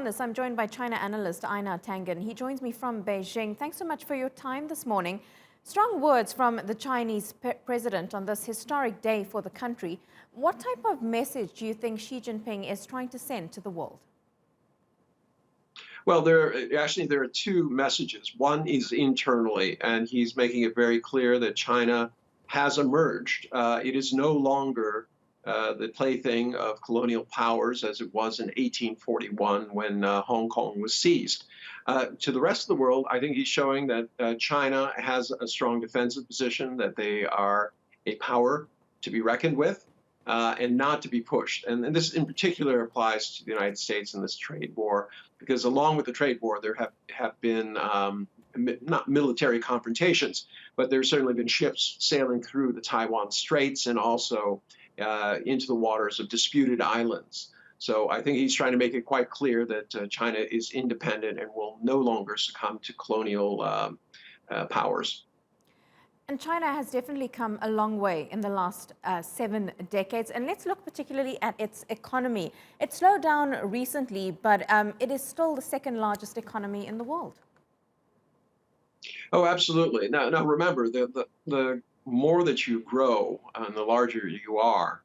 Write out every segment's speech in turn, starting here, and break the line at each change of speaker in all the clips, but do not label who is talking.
on this, I'm joined by China analyst Einar Tangen. He joins me from Beijing. Thanks so much for your time this morning. Strong words from the Chinese president on this historic day for the country. What type of message do you think Xi Jinping is trying to send to the world?
Well, there are two messages. One is internally, and he's making it very clear that China has emerged. It is no longer the plaything of colonial powers as it was in 1841 when Hong Kong was seized. To the rest of the world, I think he's showing that China has a strong defensive position, that they are a power to be reckoned with, and not to be pushed. And this in particular applies to the United States in this trade war, because along with the trade war, there have been not military confrontations, but there's certainly been ships sailing through the Taiwan Straits and also into the waters of disputed islands. So I think he's trying to make it quite clear that China is independent and will no longer succumb to colonial powers.
And China has definitely come a long way in the last 7 decades. And let's look particularly at its economy. It slowed down recently, but it is still the second largest economy in the world.
Oh, absolutely. Now remember, the more that you grow and the larger you are,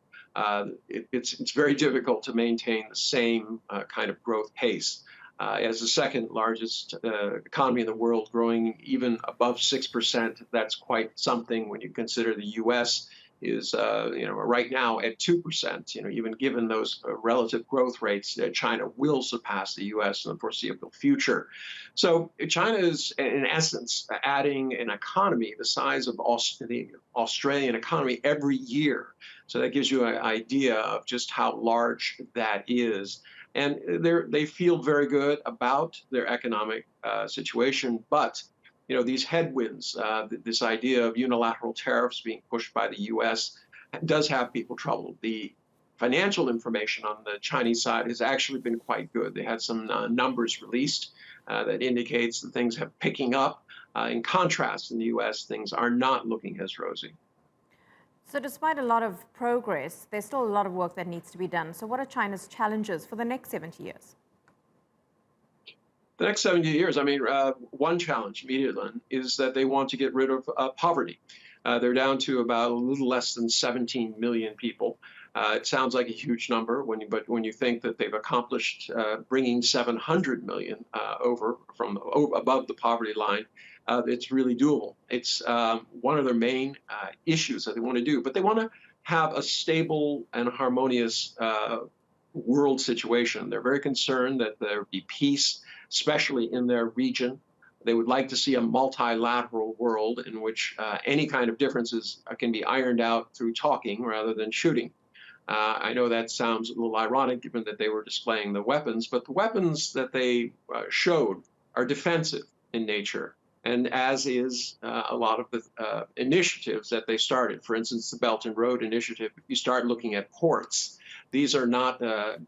it's very difficult to maintain the same kind of growth pace. As the second largest economy in the world, growing even above 6%, that's quite something when you consider the U.S. is, right now at 2%. Even given those relative growth rates, China will surpass the U.S. in the foreseeable future. So China is, in essence, adding an economy the size of the Australian economy every year. So that gives you an idea of just how large that is. And they feel very good about their economic situation, but these headwinds, this idea of unilateral tariffs being pushed by the U.S. does have people troubled. The financial information on the Chinese side has actually been quite good. They had some numbers released that indicates that things have picking up. In contrast, in the U.S., things are not looking as rosy.
So despite a lot of progress, there's still a lot of work that needs to be done. So what are China's challenges for the next 70 years?
The next 70 years, one challenge immediately is that they want to get rid of poverty. They're down to about a little less than 17 million people. It sounds like a huge number, but when you think that they've accomplished bringing 700 million over from above the poverty line, it's really doable. It's one of their main issues that they want to do. But they want to have a stable and harmonious world situation. They're very concerned that there be peace, especially in their region. They would like to see a multilateral world in which any kind of differences can be ironed out through talking rather than shooting. I know that sounds a little ironic given that they were displaying the weapons, but the weapons that they showed are defensive in nature. And as is a lot of the initiatives that they started. For instance, the Belt and Road Initiative, if you start looking at ports, these are not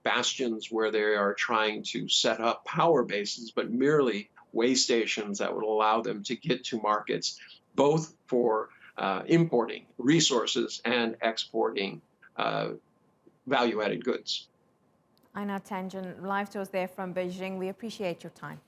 bastions where they are trying to set up power bases, but merely way stations that would allow them to get to markets, both for importing resources and exporting value-added goods.
Einar Tangen, live to us there from Beijing. We appreciate your time.